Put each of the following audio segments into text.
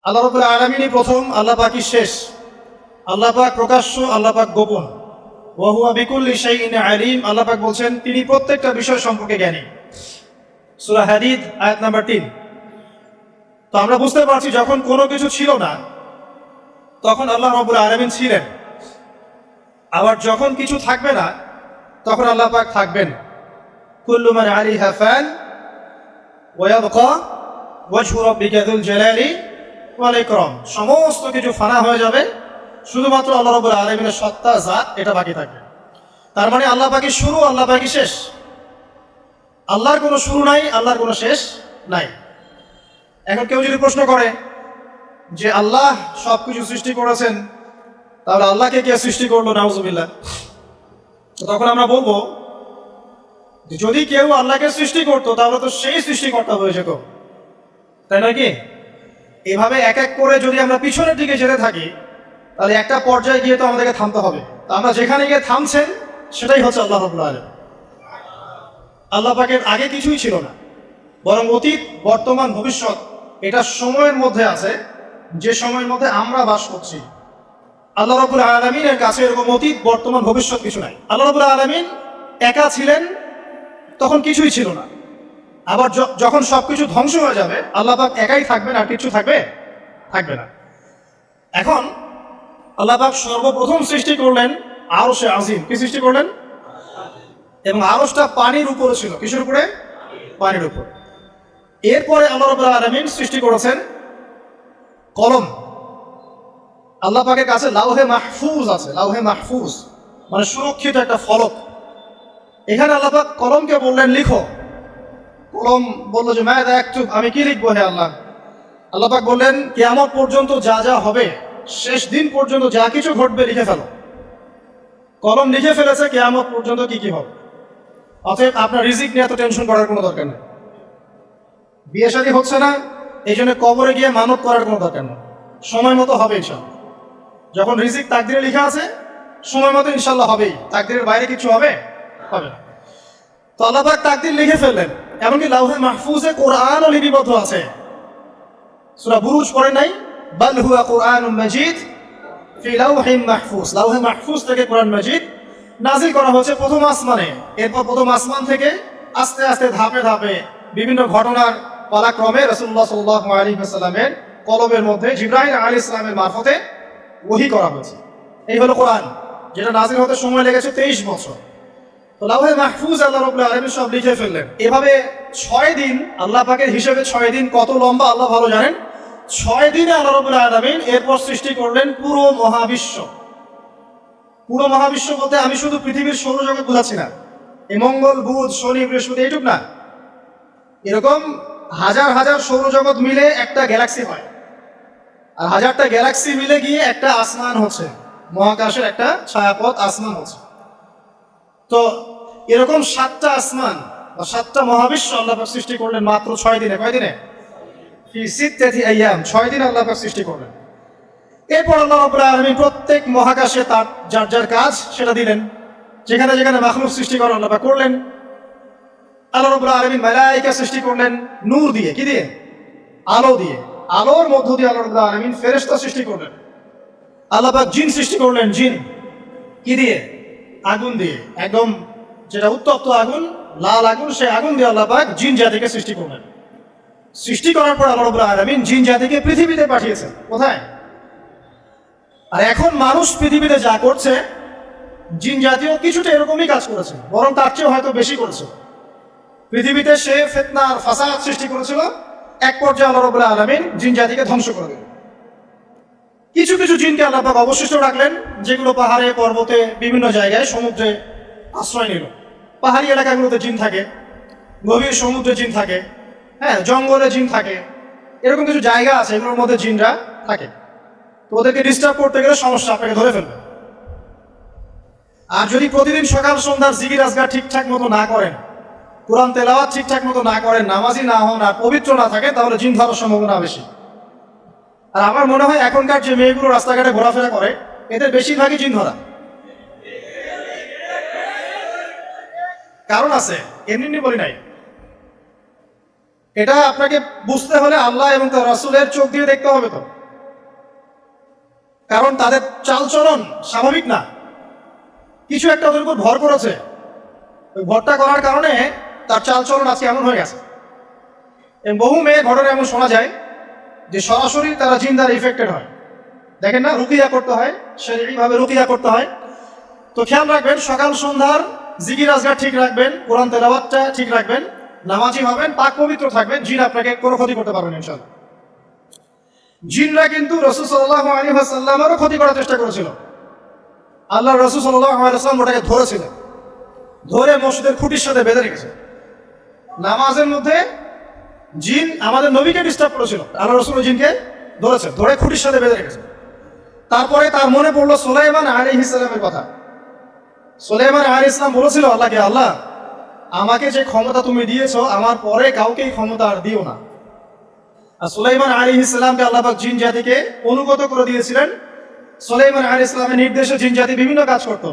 আল্লাহ রাব্বুল আলামিনই প্রথম, আল্লাহ পাকই শেষ। আল্লাহ পাক প্রকাশ্য, আল্লাহ পাক গোপন। ওয়া হুয়া বিকুল্লি শাইইন আলিম। আল্লাহ পাক বলছেন তিনি প্রত্যেকটা বিষয় সম্পর্কে জ্ঞানী। সূরা হাদীদ আয়াত নাম্বার 3। তো আমরা বুঝতে পারছি যখন কোনো কিছু ছিল না তখন আল্লাহ রাব্বুল আলামিন ছিলেন, আবার যখন কিছু থাকবে না তখন আল্লাহ পাক থাকবেন। কুল্লু মান আলাইহা ফান ওয়া ইয়াবকা ওয়াজহু রাব্বিকা যুল জালালি ওয়াল ইকরাম। সমস্ত কিছু ফানা হয়ে যাবে, শুধুমাত্র আল্লাহ রাব্বুল আলামিনের সত্তা জাত এটা বাকি থাকবে। তার মানে আল্লাহ পাকই শুরু, আল্লাহ পাকই শেষ। আল্লাহর কোনো শুরু নাই, আল্লাহর কোনো শেষ নাই। এখন কেউ যদি প্রশ্ন করে যে আল্লাহ সবকিছু সৃষ্টি করেছেন, তাহলে আল্লাহকে কে সৃষ্টি করলো? নাউজুবিল্লাহ। তখন আমরা বলবো যে যদি কেউ আল্লাহকে সৃষ্টি করতো তাহলে তো সেই সৃষ্টিকর্তা হয়ে যেত, তাই নয় কি? এভাবে এক এক করে যদি আমরা পিছনের দিকে যেতে থাকি তাহলে একটা পর্যায়ে গিয়ে তো আমাদেরকে থামতে হবে। তো আমরা যেখানে গিয়ে থামছেন সেটাই হচ্ছে আল্লাহ রাব্বুল আলামিন। আল্লাহ পাকের আগে কিছুই ছিল না, বরং অতীত, বর্তমান, ভবিষ্যৎ এটা সময়ের মধ্যে আছে, যে সময়ের মধ্যে আমরা বাস করছি। আল্লাহ রাব্বুল আলামিনের কাছে এরকম অতীত, বর্তমান, ভবিষ্যৎ কিছু নাই। আল্লাহ রাব্বুল আলামিন একা ছিলেন, তখন কিছুই ছিল না। আবার যখন সবকিছু ধ্বংস হয়ে যাবে আল্লাহ পাক একাই থাকবেন, আর কিছু থাকবে না। এখন আল্লাহ পাক সর্বপ্রথম সৃষ্টি করলেন আরশে আজিম। কি সৃষ্টি করলেন? এবং আরশটা পানির উপরে ছিল। কিসের উপরে? পানির উপরে। এরপরে আল্লাহ রাব্বুল আলামিন সৃষ্টি করেছেন কলম। আল্লাহ পাকের কাছে লাউহে মাহফুজ আছে। লাউহে মাহফুজ মানে সুরক্ষিত একটা ফলক। এখানে আল্লাহ পাক কলমকে বললেন লিখো। কলম বললো যে মাযা আকতুব, আমি কি লিখবো হে আল্লাহ? আল্লাহ পাক বললেন কিয়ামত পর্যন্ত যা যা হবে, শেষ দিন পর্যন্ত যা কিছু ঘটবে লিখে ফেলো। কলম লিখে ফেলেছে কিয়ামত পর্যন্ত কি কি হবে। অতএব আপনার রিজিক নিয়ে এত টেনশন করার কোনো দরকার নেই। বিয়ে শাদী হচ্ছে না, এই জন্য কবরে গিয়ে মানত করার কোনো দরকার নেই। সময় মতো হবে ইনশাল্লাহ। যখন রিজিক তাকদিরে লেখা আছে সময় মতো ইনশাল্লাহ হবেই। তাকদিরের বাইরে কিছু হবে না। তো আল্লাহ পাক তাকদির লিখে ফেললেন। এমনকি লাউহে মাহফুজে কোরআনও লিপিবদ্ধ আছে। সূরা বুরুজ পড়ে নাই? বাল হুয়া কুরআনুম মাজিদ ফি লাউহিম মাহফুজ। লাউহে মাহফুজ থেকে কোরআন মাজিদ নাজিল করা হয়েছে প্রথম আসমানে। এরপর প্রথম আসমান থেকে আস্তে আস্তে ধাপে ধাপে বিভিন্ন ঘটনার পালাক্রমে রাসূলুল্লাহ সাল্লাল্লাহু আলাইহি ওয়াসাল্লামের কলবের মধ্যে জিবরাইল আলাইহিস সালামের মারফতে ওহী করা হয়েছে। এই হলো কোরআন, যেটা নাজিল হতে সময় লেগেছে 23 বছর। তো লাউহে মাহফুজ আল্লাহ রাব্বুল আলামিন সব লিখে ফেললেন। এভাবে 6 দিন, আল্লাহ পাকের হিসেবে 6 দিন কত লম্বা আল্লাহ ভালো জানেন। 6 দিনে আল্লাহ রাব্বুল আলামিন এরপর সৃষ্টি করলেন পুরো মহাবিশ্ব। পুরো মহাবিশ্ব বলতে আমি শুধু পৃথিবীর সৌরজগৎ বোঝাচ্ছি না। এই মঙ্গল, বুধ, শনি, বৃহস্পতি এইটুক না, এরকম হাজার হাজার সৌরজগৎ মিলে একটা গ্যালাক্সি হয়, আর হাজারটা গ্যালাক্সি মিলে গিয়ে একটা আসমান হচ্ছে, মহাকাশের একটা ছায়াপথ আসমান হচ্ছে। তো এরকম 7টা আসমান বা 7টা মহাবিশ্ব আল্লাহ পাক সৃষ্টি করলেন মাত্র 6 দিনে। কয় দিনে? ফি সিত্তাতি আইয়াম। 6 দিনে আল্লাহ পাক সৃষ্টি করলেন। এরপর আল্লাহ রাব্বুল আলামিন প্রত্যেক মহাকাশে তার যার যার কাজ সেটা দিলেন। যেখানে যেখানে মাখলুক সৃষ্টি করার আল্লাহ পাক করলেন। আল্লাহ রাব্বুল আলামিন মালায়েকা সৃষ্টি করলেন নূর দিয়ে। কি দিয়ে? আলো দিয়ে। আলোর মধ্য দিয়ে আল্লাহ রাব্বুল আলামিন ফেরেশতা সৃষ্টি করলেন। আল্লাহ পাক জিন সৃষ্টি করলেন। জিন কি দিয়ে? আগুন দিয়ে। একদম যেটা উত্তপ্ত আগুন, লাল আগুন, সেই আগুন দিয়ে আল্লাহ পাক জিন জাতিকে সৃষ্টি করলেন। সৃষ্টি করার পর আল্লাহ রাব্বুল আলামিন জিন জাতিকে পৃথিবীতে পাঠিয়েছেন। কোথায়? আর এখন মানুষ পৃথিবীতে যা করছে, জিন জাতীয় কিছুটা এরকমই কাজ করেছে, বরং তার চেয়েও হয়তো বেশি করেছে। পৃথিবীতে সে ফিতনা আর ফাসাদ সৃষ্টি করেছিল। এক পর্যায়ে আল্লাহ রাব্বুল আলামিন জিন জাতিকে ধ্বংস করে দিলেন। কিছু কিছু জিনকে আল্লাহ পাক অবশিষ্ট রাখলেন, যেগুলো পাহাড়ে, পর্বতে, বিভিন্ন জায়গায়, সমুদ্রে আশ্রয় নিল। পাহাড়ি এলাকাগুলোতে জিন থাকে, গভীর সমুদ্রে জিন থাকে, হ্যাঁ, জঙ্গলে জিন থাকে। এরকম কিছু জায়গা আছে এগুলোর মধ্যে জিনরা থাকে। তো ওদেরকে ডিস্টার্ব করতে গেলে সমস্যা, আপনাকে ধরে ফেলবে। আর যদি প্রতিদিন সকাল সন্ধ্যার জিকির আজকার ঠিকঠাক মতো না করেন, কোরআন তেলাওয়াত ঠিকঠাক মতো না করেন, নামাজি না হন, আর পবিত্র না থাকেন, তাহলে জিন ধরার সম্ভাবনা বেশি। আর আমার মনে হয় এখনকার যে মেয়েগুলো রাস্তাঘাটে ঘোরাফেরা করে, এদের বেশিরভাগই জিন ধরা। কারণ আছে, এমনি বলি নাই। এটা আপনাকে বুঝতে হলে আল্লাহ এবং তার রাসূলের চোখ দিয়ে দেখতে হবে তো, কারণ তাদের চালচলন স্বাভাবিক না, কিছু একটা ওদের উপর ভর করেছে, ওই ভরটা করার কারণে তার চালচলন আজকে এমন হয়ে গেছে। এবং বহু মেয়ের ঘটনা এমন শোনা যায় যে সরাসরি তারা জিন দ্বারা ইফেক্টেড হয়। দেখেন না, রুকিয়া করতে হয়, শারীরিকভাবে রুকিয়া করতে হয়। তো খেয়াল রাখবেন, সকাল সন্ধ্যার জিকির আজগার ঠিক রাখবেন, কোরআন তেলাওয়াতটা ঠিক রাখবেন, নামাজি হবেন, পাক পবিত্র থাকবেন, জিন আপনাকে কোনো ক্ষতি করতে পারবেন ইনশাআল্লাহ। জিনরা কিন্তু রাসূল সাল্লাল্লাহু আলাইহি ওয়াসাল্লামেরও ক্ষতি করার চেষ্টা করেছিল। আল্লাহ রাসূল সাল্লাল্লাহু আলাইহি ওয়াসাল্লাম ওটাকে ধরেছিলেন, ধরে মসজিদের খুঁটির সাথে বেঁধে রেখেছে। নামাজের মধ্যে জিন আমাদের নবীকে ডিস্টার্ব করেছিল, আল্লাহ রাসূল জিনকে ধরেছে, ধরে খুঁটির সাথে বেঁধে রেখেছে। তারপরে তার মনে পড়লো সুলাইমান আলাইহিস সালামের কথা। সুলাইমান আলাইহিস সালাম বলেছিল আল্লাহকে, আল্লাহ আমাকে যে ক্ষমতা তুমি দিয়েছো, আমার পরে কাউকে এই ক্ষমতা আর দিও না। আর সুলাইমান আলাইহিস সালামকে আল্লাহ পাক জিন জাতিকে অনুগত করে দিয়েছিলেন। সুলাইমান আলাইহিস সালামের নির্দেশে জিন জাতি বিভিন্ন কাজ করত,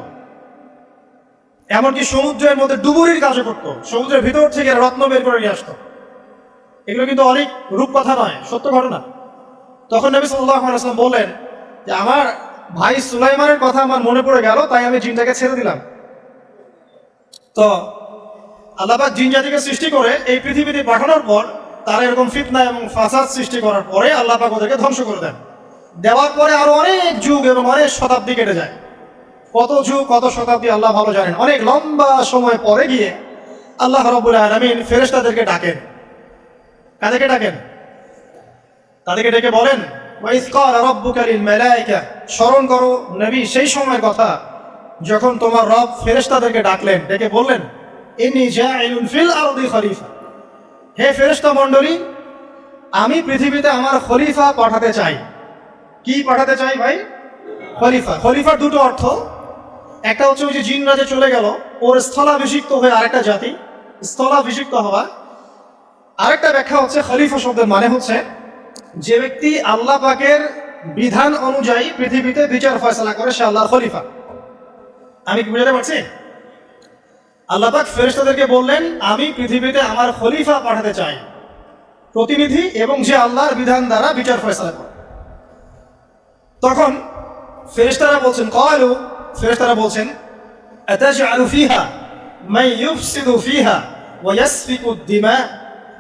এমনকি সমুদ্রের মধ্যে ডুবুরির কাজও করত, সমুদ্রের ভিতর থেকে রত্ন বের করে নিয়ে আসতো। এগুলো কিন্তু অনেক রূপ কথা নয়, সত্য ঘটনা। তখন নবী সাল্লাল্লাহু আলাইহি ওয়াসাল্লাম বললেন যে আমার ভাই সুলাইমানের কথা আমার মনে পড়ে গেল, তাই আমি জিনটাকে ছেড়ে দিলাম। তো আল্লাহ পাক জিন জাতিকে সৃষ্টি করে এই পৃথিবীতে পাঠানোর পর তারা এরকম ফিতনা এবং ফাসাদ সৃষ্টি করার পরে আল্লাহ পাক ওদেরকে ধ্বংস করে দেন। দেওয়ার পরে আরো অনেক যুগ এবং অনেক শতাব্দী কেটে যায়। কত যুগ কত শতাব্দী আল্লাহ ভালো জানেন। অনেক লম্বা সময় পরে গিয়ে আল্লাহ রাব্বুল আলামিন ফেরেশতাদেরকে ডাকেন। কাদেরকে ডাকেন? তাদেরকে ডেকে বলেন, ওয়াইজ ক্বালা রাব্বুকা লিল মালায়েকা, স্মরণ করো নবী সেই সময়ের কথা যখন তোমার রব ফেরেশতাদেরকে ডাকলেন, ডেকে বললেন, ইন্নী জাইলুন ফিল আরদি খলিফা, হে ফেরেশতা মণ্ডলী, আমি পৃথিবীতে আমার খলিফা পাঠাতে চাই। কি পাঠাতে চাই ভাই? খলিফা। খলিফার দুটো অর্থ, একটা হচ্ছে ওই যে জিনরা যে চলে গেল, ওর স্থলাভিষিক্ত হয়ে আরেকটা জাতি, স্থলাভিষিক্ত হওয়া। আরেকটা ব্যাখ্যা হচ্ছে খলিফা শব্দের মানে হচ্ছে যে ব্যক্তি আল্লাহ পাকের বিধান অনুযায়ী পৃথিবীতে বিচার ফয়সালা করে, সে আল্লাহর খলিফা। আমি কি বুঝাতে পারছি? আল্লাহ পাক ফেরেশতাদেরকে বললেন, আমি পৃথিবীতে আমার খলিফা পাঠাতে চাই, প্রতিনিধি এবং যে আল্লাহর বিধান দ্বারা বিচার ফয়সালা করে। তখন ফেরেশতারা বলছেন, ক্বালু, ফেরেশতারা বলছেন, আতাজআলু ফিহা মান ইউফসিদু ফিহা ওয়া ইয়াসফিকু দিমা,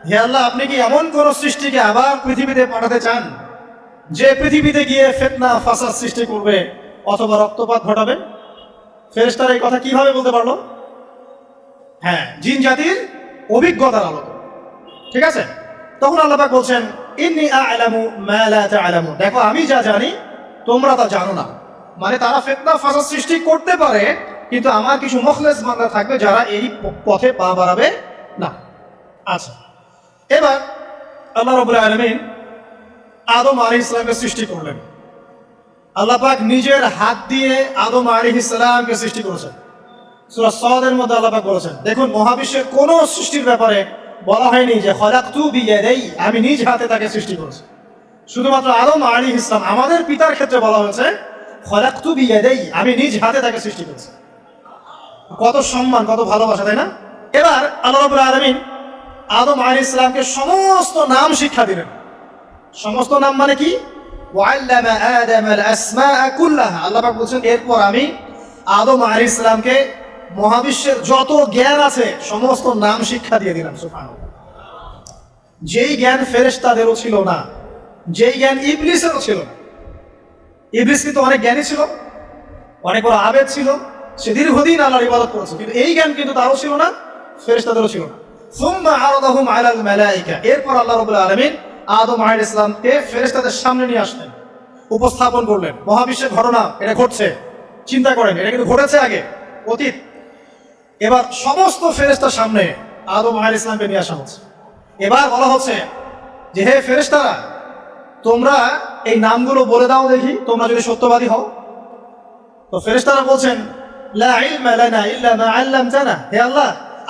হে আল্লাহ আপনি কি এমন কোন সৃষ্টিকে আবার পৃথিবীতে পাঠাতে চান যে পৃথিবীতে গিয়ে ফিতনা ফাসাদ সৃষ্টি করবে অথবা রক্তপাত ঘটাবে? ফেরেশতারা এই কথা কিভাবে বলতে পারলো? হ্যাঁ, জিন জাতির অভিজ্ঞতার আলোকে। ঠিক আছে? তখন আল্লাহ পাক বলছেন, ইন্নী আ'লামু মা লা তা'লামুন, দেখো আমি যা জানি তোমরা তা জানো না। মানে তারা ফিতনা ফাসাদ সৃষ্টি করতে পারে, কিন্তু আমার কিছু মুখলেস বান্দা থাকবে যারা এই পথে পা বাড়াবে না। আচ্ছা, এবার আল্লাহ রাব্বুল আলামিন আদম আলাইহিস সালামকে সৃষ্টি করলেন। আল্লাহ পাক নিজের হাত দিয়ে আদম আলাইহিস সালামকে সৃষ্টি করেছেন। সূরা সাদের মধ্যে আল্লাহ পাক বলেছেন, দেখুন মহাবিশ্বের কোন সৃষ্টির ব্যাপারে বলা হয়নি যে খলাকতু বিয়াদাই, আমি নিজ হাতে তাকে সৃষ্টি করেছি। শুধুমাত্র আদম আলাইহিস সালাম, আমাদের পিতার ক্ষেত্রে বলা হয়েছে খলাকতু বিয়াদাই, আমি নিজ হাতে তাকে সৃষ্টি করেছি। কত সম্মান, কত ভালোবাসা, তাই না? এবার আল্লাহ রাব্বুল আলামিন আদম আলাইহিস সালামকে সমস্ত নাম শিক্ষা দিলেন। সমস্ত নাম মানে কি? ওয়াল্লামা আদামাল আসমাআ কুল্লাহা, আল্লাহ পাক বলেন এরপর আমি আদম আলাইহিস সালামকে মহাবিশ্বের যত জ্ঞান আছে সমস্ত নাম শিক্ষা দিয়ে দিলাম। সুবহানাল্লাহ। যেই জ্ঞান ফেরেশতাদেরও ছিল না, যেই জ্ঞান ইবলিসেরও ছিল না। ইবলিস কিন্তু অনেক জ্ঞানী ছিল, অনেক বড় আবেদ ছিল, সে দীর্ঘদিন আল্লাহর ইবাদত করেছে, কিন্তু এই জ্ঞান কিন্তু তারও ছিল না, ফেরেশতাদেরও ছিল না। সুম্মা আরাদাহুম আলাল মালায়েকা, এরপর আল্লাহ রাব্বুল আলামিন আদম আলাইহিস সালামকে ফেরেশতাদের সামনে নিয়ে আসলেন, উপস্থাপন করলেন। মহাবিশ্বের ঘটনা, এটা ঘটছে, চিন্তা করেন, এটা কিন্তু ঘটেছে আগে, অতীত। এবার সমস্ত ফেরেশতার সামনে আদম আলাইহিস সালামকে নিয়ে আসা হচ্ছে। এবার বলা হচ্ছে যে হে ফেরেশতারা, তোমরা এই নামগুলো বলে দাও দেখি, তোমরা যদি সত্যবাদী হও। তো ফেরেশতারা বলছেন, লা ইলমা লানা ইল্লা মা আল্লামতানা, হে আল্লাহ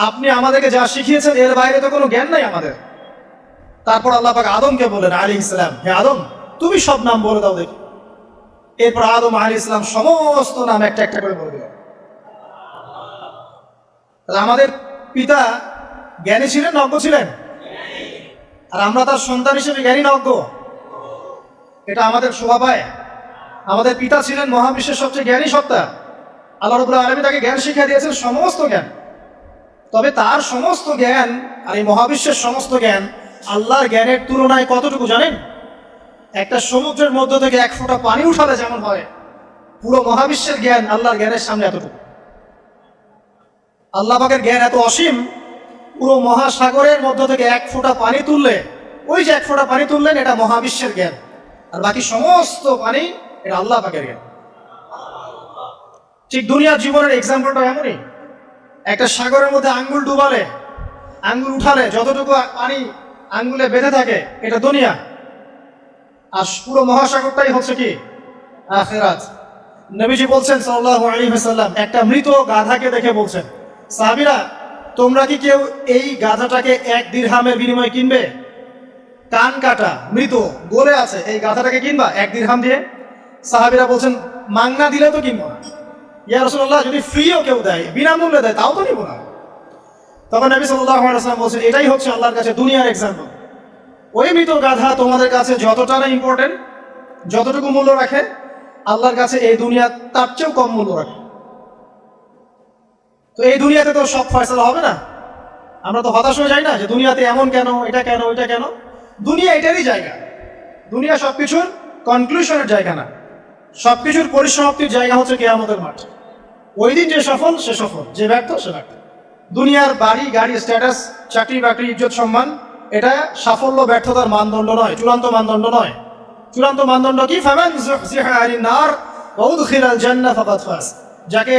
আপনি আমাদেরকে যা শিখিয়েছেন এর বাইরে তো কোনো জ্ঞান নাই আমাদের। তারপর আল্লাহ পাক আদমকে বললেন আলাইহিস সালাম, হে আদম তুমি সব নাম বলে দাও দেখি। এরপর আদম আলাইহিস সালাম সমস্ত নাম একটা একটা করে বলে দিলেন। আমাদের পিতা জ্ঞানী ছিলেন না অজ্ঞ ছিলেন? আর আমরা তার সন্তান হিসেবে জ্ঞানী না অজ্ঞ? এটা আমাদের শোভা পায়। আমাদের পিতা ছিলেন মহাবিশ্বের সবচেয়ে জ্ঞানী সত্তা। আল্লাহ রাব্বুল আলামিন তাকে জ্ঞান শিক্ষা দিয়েছেন, সমস্ত জ্ঞান। তবে তার সমস্ত জ্ঞান আর এই মহাবিশ্বের সমস্ত জ্ঞান আল্লাহর জ্ঞানের তুলনায় কতটুকু জানেন? একটা সমুদ্রের মধ্য থেকে এক ফোঁটা পানি উঠালে যেমন হয়, পুরো মহাবিশ্বের জ্ঞান আল্লাহর জ্ঞানের সামনে এতটুকু। আল্লাহ পাকের জ্ঞান এত অসীম, পুরো মহাসাগরের মধ্য থেকে এক ফোঁটা পানি তুললে, ওই যে এক ফোঁটা পানি তুললেন, এটা মহাবিশ্বের জ্ঞান। আর বাকি সমস্ত পানি এটা আল্লাহ পাকের জ্ঞান। ঠিক দুনিয়ার জীবনের এক্সাম্পলটা এমনই। একটা সাগরের মধ্যে আঙ্গুল ডুবালে, আঙ্গুল উঠালে যতটুকু পানি আঙ্গুলে বেঁধে থাকে, এটা দুনিয়া। আর পুরো মহাসাগরটাই হচ্ছে কি? আখিরাত। নবীজি বলছেন সাল্লাল্লাহু আলাইহি ওয়াসাল্লাম, একটা মৃত গাধাকে দেখে বলছেন, সাহাবীরা তোমরা কি কেউ এই গাধাটাকে 1 দিরহামের বিনিময়ে কিনবে? কান কাটা, মৃত, গলে আছে, এই গাধাটাকে কিনবা 1 দিরহাম দিয়ে? সাহাবীরা বলছেন, মাংনা দিলে তো কিনবো না। ইয়া রাসূলুল্লাহ, যদি ফ্রিও কেউ দেয়, বিনামূল্যে দেয়, তাও তো নিব না। তখন নবী সাল্লাল্লাহু আলাইহি ওয়াসাল্লাম বলছেন, এটাই হচ্ছে আল্লাহর কাছে দুনিয়ার এক্সাম্পল। ওই মৃত গাধা তোমাদের কাছে যতটা না ইম্পর্টেন্ট, যতটুকু মূল্য রাখে, আল্লাহর কাছে এই দুনিয়া তার চেয়েও কম মূল্য রাখে। তো এই দুনিয়াতে তো সব ফয়সালা হবে না। আমরা তো হতাশ হয়ে যাই না যে দুনিয়াতে এমন কেন, এটা কেন, এটা কেন। দুনিয়া এটারই জায়গা। দুনিয়া সবকিছুর কনক্লুশনের জায়গা না, সবকিছুর পরিসমাপ্তির জায়গা হচ্ছে কিয়ামতের মাঠ। ওই দিন যে সফল সে সফল, যে ব্যর্থ সে ব্যর্থ। দুনিয়ার বাড়ি গাড়ি, স্ট্যাটাস, চাকরি বাকরি, ইজ্জত সম্মান, এটা সাফল্য ব্যর্থতার মানদণ্ড নয়, চূড়ান্ত মানদণ্ড নয়। চূড়ান্ত মানদণ্ড কি? ফামান যুহজিহা আনিন নার ওয়া উদখিলাল জান্নাহ ফাকাদ ফাজ। যাকে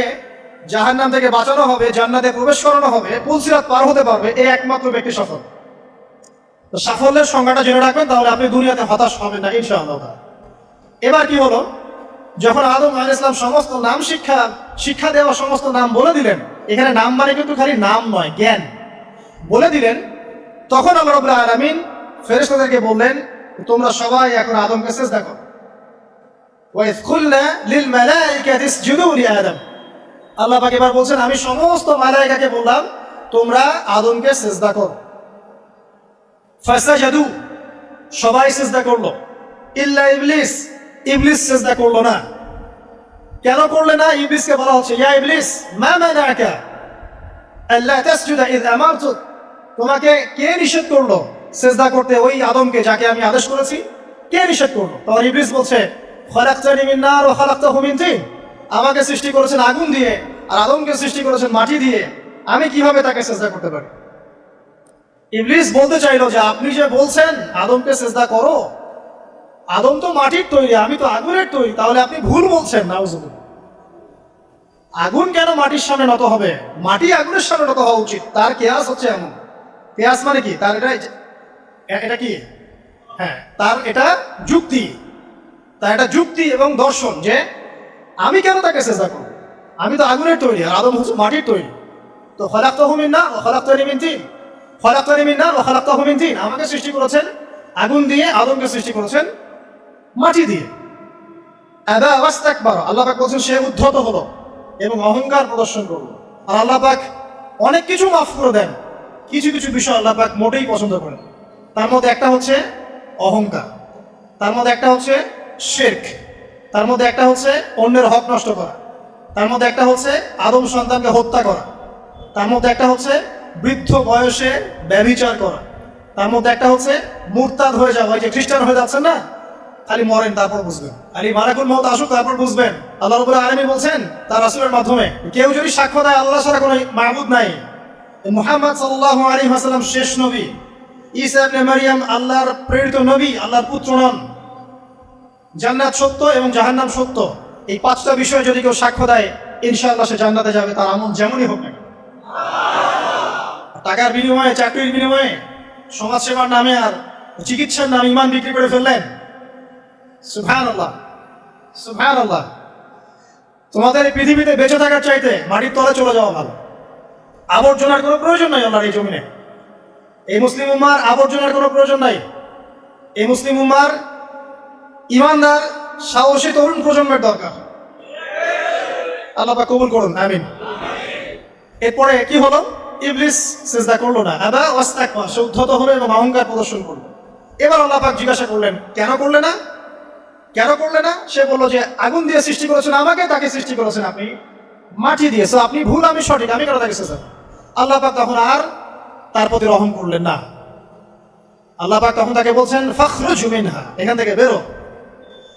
জাহান্নাম থেকে বাঁচানো হবে, জান্নাতে প্রবেশ করানো হবে, পুলসিরাত পার হতে পারবে, এই একমাত্র ব্যক্তি সফল। তো সাফল্যের সংজ্ঞাটা জেনে রাখবেন, তাহলে আপনি দুনিয়াতে হতাশ হবেন না ইনশাআল্লাহ। এবার কি হলো, যখন আদম আলাইহিস সালাম সমস্ত নাম শিক্ষা দেওয়া সমস্ত নাম বলে দিলেন, এখানে নাম মানে কিন্তু খালি নাম নয়, জ্ঞান বলে দিলেন, তখন আল্লাহ রাব্বুল আলামিন ফেরেশতাদেরকে বললেন, তোমরা সবাই এখন আদমকে সিজদা করো। ওয়া ইয কুলনা লিল মালাইকাতি ইসজুদু লি আদম। আল্লাহ পাক এবার বলছেন, আমি সমস্ত মালায়েকাকে বললাম তোমরা আদমকে সিজদা করো। ফাসাজাদু, সবাই সিজদা করলো, ইল্লা ইবলিস, ইবলিস সিজদা করলো না। কেন করলে না? ইবলিসকে বলা হচ্ছে, ইয়া ইবলিস মা মানাকা আল্লা তাসজুদা ইয আমারতুক। তোমাকে কে নিষেধ করলো সিজদা করতে ওই আদমকে, যাকে আমি আদেশ করেছি? কে নিষেধ করলো? তখন ইবলিস বলছে, খালাকতানি মিন নার ওয়া খালাকতাহু মিন তিন। আমাকে সৃষ্টি করেছেন আগুন দিয়ে, আর আদমকে সৃষ্টি করেছেন মাটি দিয়ে, আমি কিভাবে তাকে সিজদা করতে পারি? ইবলিস বলতে চাইলো যে আপনি যে বলছেন আদমকে সিজদা করো, আদম তো মাটির তৈরি, আমি তো আগুনের তৈরি, তাহলে আপনি ভুল বলছেন। নাউজুবিল্লাহ। আগুন কেন মাটির সামনে নত হবে? মাটি আগুনের সামনে নত হওয়া উচিত। তার কেয়াস হচ্ছে এমন। কেয়াস মানে কি? তার এটা কি? হ্যাঁ, তার এটা যুক্তি। তার এটা যুক্তি এবং দর্শন যে আমি কেন তাকে সিজদা করব? আমি তো আগুনের তৈরি, আর আদম হচ্ছে মাটির তৈরি। তো খালাকতাহু মিন নার ওয়া খালাকতানি মিন তিন। খালাকতানি মিন নার ওয়া খালাকতাহু মিন তিন। আমাকে সৃষ্টি করেছেন আগুন দিয়ে, আদমকে সৃষ্টি করেছেন মাটি দিয়ে। আবা ওয়াস্তাকবারা, আল্লাহ পাক বলেন সে উদ্ধত হলো এবং অহংকার প্রদর্শন করলো। আর আল্লাহ পাক অনেক কিছু মাফ করে দেন, কিছু কিছু বিষয় আল্লাহ পাক মোটেই পছন্দ করেন। তার মধ্যে একটা হচ্ছে অহংকার, তার মধ্যে একটা হচ্ছে শিরক, তার মধ্যে একটা হচ্ছে অন্যের হক নষ্ট করা, তার মধ্যে একটা হচ্ছে আদম সন্তানকে হত্যা করা, তার মধ্যে একটা হচ্ছে বৃদ্ধ বয়সে ব্যভিচার করা, তার মধ্যে একটা হচ্ছে মুরতাদ হয়ে যাওয়া। যে খ্রিস্টান হয়ে যাচ্ছেন না, খালি মরেন তারপর বুঝবেন, খালি মালাকুল মউত আসুক তারপর বুঝবেন। আল্লাহ রাব্বুল আলামিন বলছেন তার রাসূলের মাধ্যমে, কেউ যদি সাক্ষ্য দেয় আল্লাহ ছাড়া কোনো মাবুদ নাই, মুহাম্মদ সাল্লাল্লাহু আলাইহি ওয়াসাল্লাম শেষ নবী, ঈসা ইবনে মারইয়াম আল্লাহর প্রেরিত নবী, আল্লাহর পুত্র নন, জান্নাত সত্য এবং জাহান্নাম সত্য, এই 5টা বিষয় যদি কেউ সাক্ষ্য দেয়, ইনশাআল্লাহ সে জান্নাতে যাবে, তার আমল যেমনই হোক না। টাকার বিনিময়ে, চাকরির বিনিময়ে, সমাজ সেবার নামে আর চিকিৎসার নামে ঈমান বিক্রি করে ফেললেন। সুবহানাল্লাহ, সুবহানাল্লাহ। তোমাদের এই পৃথিবীতে বেঁচে থাকার চাইতে মাটির তলে চলে যাওয়া ভালো। আবর্জনার কোনো প্রয়োজন নাই আল্লাহর এই জমিনে। এই মুসলিম উম্মার আবর্জনার কোনো প্রয়োজন নাই। এই মুসলিম উম্মার ইমানদার সাহসী তরুণ প্রজন্মের দরকার। আল্লাহ পাক কবুল করুন, আমিন। এরপরে কি হলো? ইবলিস সিজদা করলো না, আবা ওয়াস্তাকবার, সে উদ্ধত হলো এবং অহংকার প্রদর্শন করলো। এবার আল্লাহ পাক জিজ্ঞাসা করলেন, কেন করলে না, কেন করলে না? সে বললো যে আগুন দিয়ে সৃষ্টি করেছেন আমাকে, তাকে সৃষ্টি করেছেন আপনি মাটি দিয়ে, সো আপনি ভুল আমি সঠিক, আমি কেন তাকে সিজদা করব? আল্লাহ পাক তখন আর তার প্রতি রহম করলেন না। আল্লাহ পাক তখন তাকে বলছেন ফাখরুজ মিনহা, এখান থেকে বেরো।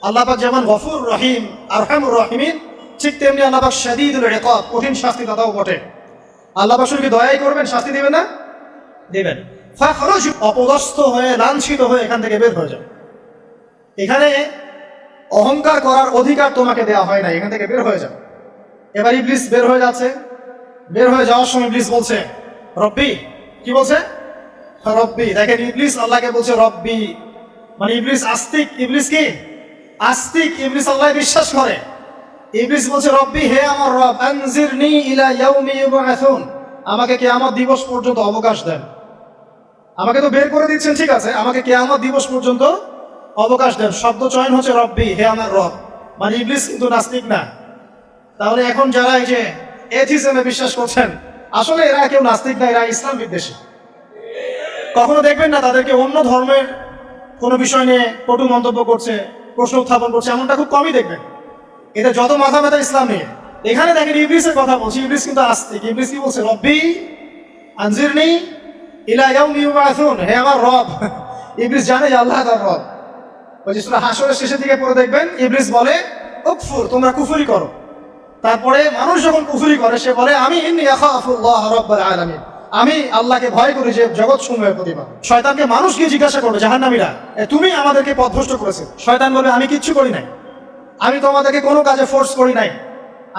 আল্লাহ পাক যেমন গফুর রহিম আরহামুর রহিমিন, ঠিক তেমনি আল্লাহ পাক শাদীদুল ইকাব, কঠিন শাস্তি দাতাও বটে। আল্লাহ পাক শুধু কি দয়াই করবেন, শাস্তি দিবেন না? দিবেন। ফাখরুজ, অপদস্থ হয়ে লাঞ্ছিত হয়ে এখান থেকে বের হয়ে যাও। এখানে অহংকার করার অধিকার তোমাকে দেওয়া হয় না, এখান থেকে বের হয়ে যাও। এবার ইবলিস বের হয়ে যাচ্ছে। বের হয়ে যাওয়ার সময় ইবলিস বলছে রব্বি, কি বলছে? রব্বি। দেখেন ইবলিস আল্লাহকে বলছে রব্বি, মানে ইবলিস আস্তিক। ইবলিস কি আস্তিক? ইবলিস আল্লাহ বিশ্বাস করে। ইবলিস বলছে রব্বি, হে আমার রব, আনজিরনি ইলা ইয়াউমি ইউবআসুন, আমাকে কিয়ামত দিবস পর্যন্ত অবকাশ দেন। আমাকে তো বের করে দিচ্ছেন, ঠিক আছে, আমাকে কিয়ামত দিবস পর্যন্ত অবকাশ দেন। শব্দ চয়ন হচ্ছে রব্বি, হে আমার রব, মানে ইবলিস কিন্তু নাস্তিক না। তাহলে এখন যারা এই যে এথিজমে বিশ্বাস করছেন, আসলে এরা কেউ নাস্তিক না, এরা ইসলাম বিদ্বেষী। কখনো দেখবেন না তাদেরকে অন্য ধর্মের কোনো বিষয় নিয়ে কটু মন্তব্য করছে, প্রশ্ন উত্থাপন করছে, এমনটা খুব কমই দেখবেন। এদের যত মাথা ব্যথা ইসলাম নিয়ে। এখানে দেখেন ইবলিসের কথা বলছি, ইবলিস কিন্তু আস্তিক। ইবলিস কি বলছে? রব্বি আনজিরনি ইলা ইয়াউমি ইউবআসুন, হে আমার রব। ইবলিস জানে যে আল্লাহ তার রব। ওই যে সূরা হাশরের শেষের দিকে পড়ে দেখবেন ইবলিস বলে উকফুর, তোমরা কুফরি করো। তারপরে মানুষ যখন কুফরি করে সে বলে আমি ইন্নী আখাফুল্লাহ রাব্বুল আলামিন, আমি আল্লাহকে ভয় করি যে জগৎ সমূহের প্রতিপালক। শয়তানকে মানুষ গিয়ে জিজ্ঞাসা করবে, জাহান্নামীরা, তুমি আমাদেরকে পথভ্রষ্ট করেছো। শয়তান বলবে আমি কিচ্ছু করি নাই, আমি তোমাদেরকে কোনো কাজে ফোর্স করি নাই,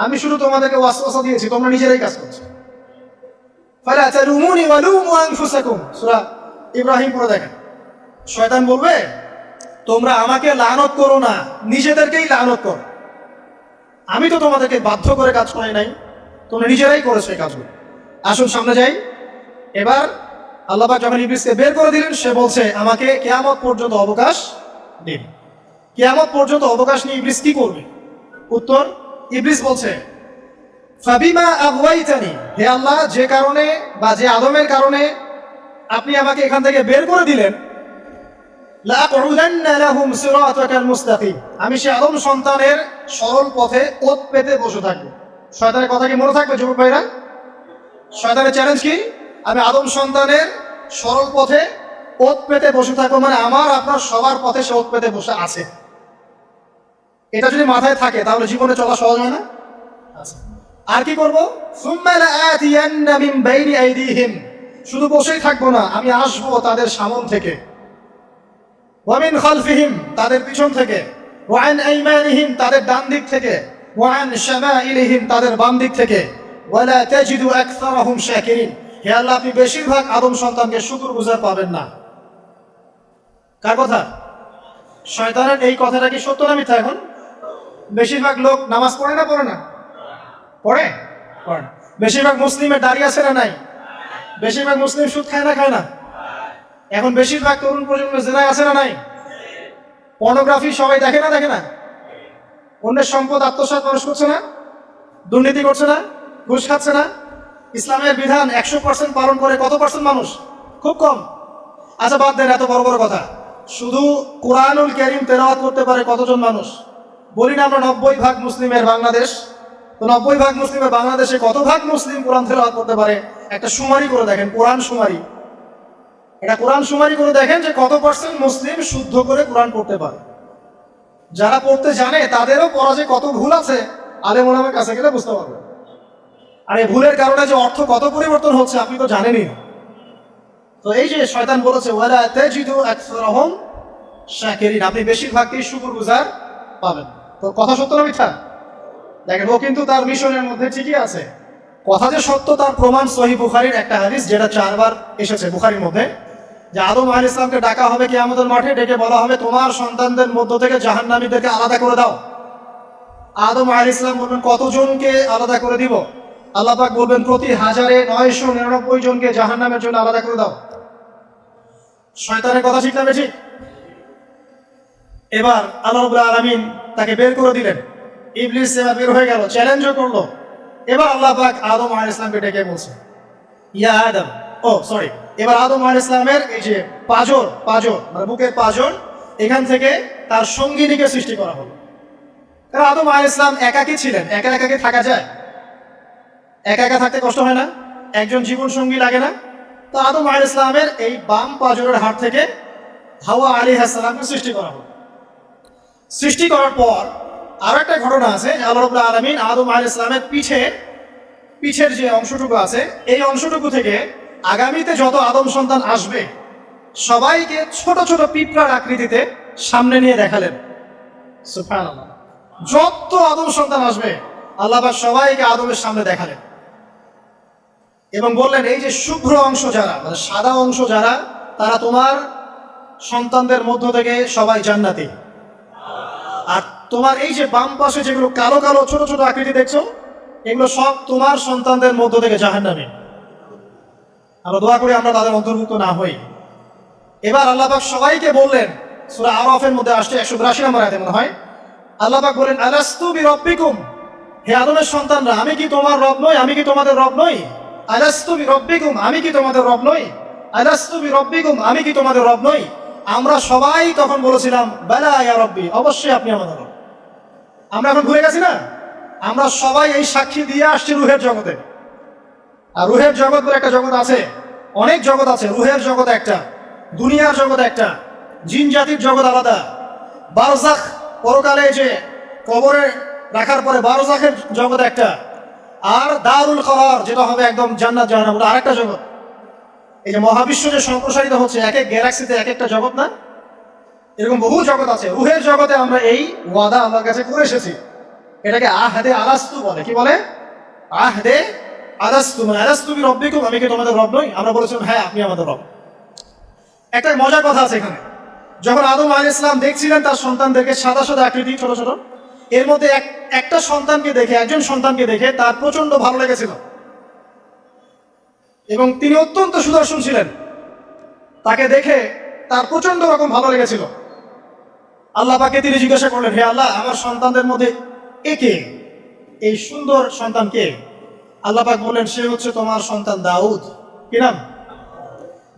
আমি শুধু তোমাদেরকে ওয়াসওয়াসা দিয়েছি, তোমরা নিজেরাই কাজ করছো। ফালা তালুমুনি ওয়ালুমু আনফুসাকুম, সূরা ইব্রাহিম পড়ে দেখেন। শয়তান বলবে তোমরা আমাকে লানত করো না, নিজেদেরকেই লানত করো, আমি তো তোমাদেরকে বাধ্য করে কাজ করাই নাই, তোমরা নিজেরাই করেছো এই কাজগুলো। আসুন সামনে যাই। এবার আল্লাহ পাক যখন ইবলিসকে বের করে দিলেন, সে বলছে আমাকে কিয়ামত পর্যন্ত অবকাশ দিন। কিয়ামত পর্যন্ত অবকাশ নিয়ে ইবলিস কি করবে? উত্তর, ইবলিস বলছে ফাবিমা আগওয়াইতানি, হে আল্লাহ, যে কারণে বা যে আদমের কারণে আপনি আমাকে এখান থেকে বের করে দিলেন, লাআকুদান্না লাহুম সিরাতাকাল মুস্তাকিম, আমি সে আদম সন্তানের সরল পথে ওত পেতে বসে থাকবো। শয়তানের কথা কি মনে থাকবে যুবক ভাইরা? শয়তানের চ্যালেঞ্জ কি? আমি আদম সন্তানের সরল পথে ওত পেতে বসে থাকবো, মানে আমার আপনার সবার পথে সে ওত পেতে বসে আছে। এটা যদি মাথায় থাকে তাহলে জীবনে চলা সহজ হয় না? আচ্ছা, আর কি করবো? সুম্মা লাআতিয়ান্না মিন বাইনি আইদিহিম, শুধু বসেই থাকবো না, আমি আসবো তাদের সামনে থেকে, ওয়া মিন খালফিহিম, তাদের পিছন থেকে, ওয়া আন আইমানিহিম, তাদের ডান দিক থেকে, ওয়া আন শামাইলিহিম, তাদের বাম দিক থেকে, ওয়ালা তাজিদু আকসারাহুম শাকিরিন, হে আল্লাহ, আপনি বেশিরভাগ আদম সন্তানকে শুকরগুজার পাবেন না। কার কথা? শয়তানের। এই কথাটা কি সত্য না মিথ্যা? এখন বেশিরভাগ লোক নামাজ পড়ে না পড়ে না? পড়ে, পড়ে না। বেশিরভাগ মুসলিমের দাড়ি আছে না নাই? বেশিরভাগ মুসলিম সুদ খায় না খায় না? এখন বেশিরভাগ তরুণ প্রজন্মের জিনায় আছে না নাই? পর্নোগ্রাফি সবাই দেখে না দেখে না? অন্যের সম্পদ আত্মসাৎ মানুষ করছে না? দুর্নীতি করছে না? ঘুষ খাচ্ছে না? ইসলামের বিধান 100% পালন করে কত পার্সেন্ট মানুষ? খুব কম। আচ্ছা বাদ দেন এত বড় বড় কথা, শুধু কোরআনুল কারীম তেলাওয়াত করতে পারে কতজন মানুষ? বলি না আমরা 90% মুসলিমের বাংলাদেশ, তো 90% মুসলিমের বাংলাদেশে কত ভাগ মুসলিম কোরআন তেলাওয়াত করতে পারে? একটা শুমারি করে দেখেন, কোরআন শুমারি, এটা কোরআন শুমারি করে দেখেন যে কত পার্সেন্ট মুসলিম শুদ্ধ করে কোরআন পড়তে পারে। যারা পড়তে জানে তাদেরও পড়া যে কত ভুল আছে, আলেম ওলামার কাছে গেলে বুঝতে পারবে। আর এই ভুলের কারণে যে অর্থ কত পরিবর্তন হচ্ছে আপনি তো জানেনই। তো এই যে শয়তান বলেছে ওয়ালা তাজিদু আকসারাহুম শাকিরিন, আপনি বেশিরভাগই শুকরগুজার পাবেন। তো কথা সত্য না মিথ্যা? দেখেন ও কিন্তু তার মিশনের মধ্যে ঠিকই আছে। কথা যে সত্য তার প্রমাণ সহিহ বুখারীর একটা হাদিস, যেটা 4 বার এসেছে বুখারীর মধ্যে, যে আদম আলাইহিস সালামকে ডাকা হবে কিয়ামতের মাঠে, ডেকে বলা হবে তোমার সন্তানদের মধ্য থেকে জাহান্নামীদেরকে আলাদা করে দাও। আদম আলাইহিস সালাম বলবেন কতজনকে আলাদা করে দিব? আল্লাহ পাক বলবেন প্রতি 1099 জনকে জাহান্নামের জন্য আলাদা করে দাও। শয়তানের কথা ঠিক না বেঠিক? এবার আল্লাহ রাব্বুল আলামিন তাকে বের করে দিলেন। ইবলিস এবার বের হয়ে গেল, চ্যালেঞ্জও করলো। এবার আল্লাহ পাক আদম আলাইহিস সালামকে ডেকে বলছে ইয়া আদম, ও সরি, এবার আদম আলাইহিস সালামের এই যে পাঁজর মানে বুকের পাঁজর, এখান থেকে তার সঙ্গিনীকে সৃষ্টি করা হলো। কারণ আদম আলাইহিস সালাম একাকী ছিলেন, একা একাকে থাকা যায়? একা একা থাকতে কষ্ট হয় না? একজন জীবন সঙ্গী লাগে না? তো আদম আলাইহিস সালামের এই বাম পাঁজরের হাড় থেকে হাওয়া আলাইহিস সালামকে সৃষ্টি করা হলো। সৃষ্টি করার পর আরো একটা ঘটনা আছে, আল্লাহ রাব্বুল আলামিন আদম আলাইহিস সালামের পিঠের যে অংশটুকু আছে, এই অংশটুকু থেকে আগামীতে যত আদম সন্তান আসবে সবাইকে ছোট ছোট পিঁপড়ার আকৃতিতে সামনে নিয়ে দেখালেন। সুবহানাল্লাহ। যত আদম সন্তান আসবে আল্লাহ পাক সবাইকে আদমের সামনে দেখালেন এবং বললেন, এই যে শুভ্র অংশ যারা, মানে সাদা অংশ যারা, তারা তোমার সন্তানদের মধ্য থেকে সবাই জান্নাতি। আর তোমার এই যে বাম পাশে যেগুলো কালো কালো ছোট ছোট আকৃতি দেখছো, এগুলো সব তোমার সন্তানদের মধ্য থেকে জাহান্নামী। আমরা দোয়া করি আমরা তাদের অন্তর্ভুক্ত না হই। এবার আল্লাহ পাক সবাইকে বললেন, সূরা আরাফের মধ্যে আসছে 182 নম্বর আয়াতে মনে হয়, আল্লাহ পাক বলেন, আলাস্তু বিরব্বিকুম, হে আদমের সন্তানরা, আমি কি তোমার রব নই? আমি কি তোমাদের রব নই? আলাস্তু বিরব্বিকুম, আমি কি তোমাদের রব নই? আলাস্তু বিরব্বিকুম, আমি কি তোমাদের রব নই? আমরা সবাই তখন বলেছিলাম, বালা ইয়া রব্বি, অবশ্যই আপনি আমাদের রব। আমরা এখন ভুলে গেছি না? আমরা সবাই এই সাক্ষী দিয়ে আসছি রুহের জগতে। আর রুহের জগৎ বলে একটা জগৎ আছে, অনেক জগৎ আছে। রুহের জগৎ একটা, দুনিয়ার জগৎ একটা, জিন জাতির জগৎ আলাদা, বারজাখ পরকালে যে কবরে রাখার পরে বারজাখের জগৎ একটা, আর দারুল করার যেটা হবে একদম জান্নাত জাহান্নাম, ওটা আরেকটা জগৎ। এই যে মহাবিশ্ব যে সম্প্রসারিত হচ্ছে, এক এক গ্যালাক্সিতে এক একটা জগৎ না, এরকম বহু জগৎ আছে। রুহের জগতে আমরা এই ওয়াদা আল্লাহর কাছে করে এসেছি, এটাকে আহদে আলাস্তু বলে। কি বলে? আহদে আলাস্তু, মানে আলাস্তু বিরব্বিকুম, আমি কি তোমাদের রব নই? আমরা বলেছিলাম হ্যাঁ আপনি আমাদের রব। একটা মজার কথা আছে এখানে, যখন আদম আলাইহিস সালাম দেখছিলেন তার সন্তানদেরকে সাদা সাদা আকৃতি ছোট ছোট, এর মধ্যে একটা সন্তানকে দেখে, একজন সন্তানকে দেখে তার প্রচন্ড ভালো লেগেছিল এবং তিনি অত্যন্ত সুদর্শন ছিলেন। তাকে দেখে তার প্রচন্ড রকম ভালো লেগেছিল। আল্লাহ পাককে তিনি জিজ্ঞাসা করলেন, হে আল্লাহ, আমার সন্তানদের মধ্যে একে, এই সুন্দর সন্তান কে? আল্লাহ পাক বললেন, সে হচ্ছে তোমার সন্তান দাউদ। কি নাম?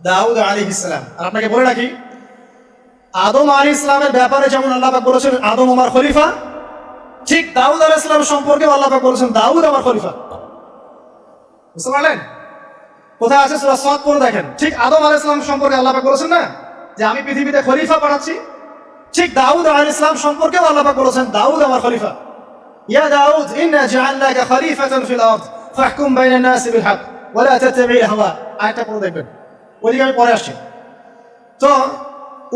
দাউদ আলাইহিস সালাম। আর আপনাকে বলে রাখি, আদম আলাইহিস সালামের ব্যাপারে যেমন আল্লাহ পাক বলেছেন আদম আমার খলিফা, ঠিক দাউদ আলাইহিস সালাম সম্পর্কে আল্লাহ পাক বলেছেন দাউদ আমার খলিফা। বুঝতে পারলেন? কোথায় আছে? সূরা সাদ পড়ে দেখেন। ঠিক আদম আলাইহিস সালাম সম্পর্কে আল্লাহ পাক বলেছেন না যে আমি পৃথিবীতে খলিফা পাঠাচ্ছি, ঠিক দাউদ আলাইহিস সালাম সম্পর্কেও আল্লাহ পাক বলেছেন দাউদ আমার খলিফা। ইয়া দাউদ ইন্না জাআলনাকা খলিফাতান ফিল আরদ ফাহকুম বাইনান নাসি বিল হক ওয়া লা তাত্তাবি'ল হাওয়া। আয়াতটা পড়ে দেখবেন, ওইদিকে আমি পরে আসছি। তো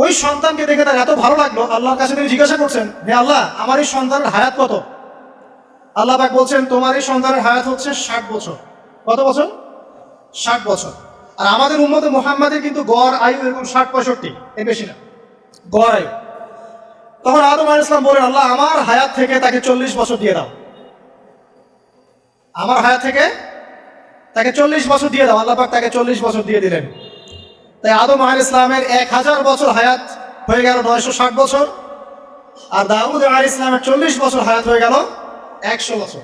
ওই সন্তানকে দেখে তার এত ভালো লাগলো, আল্লাহর কাছে তিনি জিজ্ঞাসা করছেন, হে আল্লাহ, আমার এই সন্তানের হায়াত কত? আল্লাহ পাক বলছেন, তোমার এই সন্তানের হায়াত হচ্ছে 60 বছর। কত বছর? 60 বছর। আর আমাদের উম্মতে মুহাম্মাদের কিন্তু গড় আয়ু এরকম 60-65, এর বেশি না গড় আয়ু। তখন আদম আলাইহিস সালাম বলেন, আল্লাহ, আমার হায়াত থেকে তাকে 40 বছর দিয়ে দাও। আমার হায়াত থেকে তাকে 40 বছর দিয়ে দাও। আল্লাহ পাক তাকে 40 বছর দিয়ে দিলেন। তাই আদম আলাইহিস সালামের 1000 বছর হায়াত হয়ে গেল 960 বছর, আর দাউদ আলাইহিস সালামের 40 বছর হায়াত হয়ে গেল 100 বছর।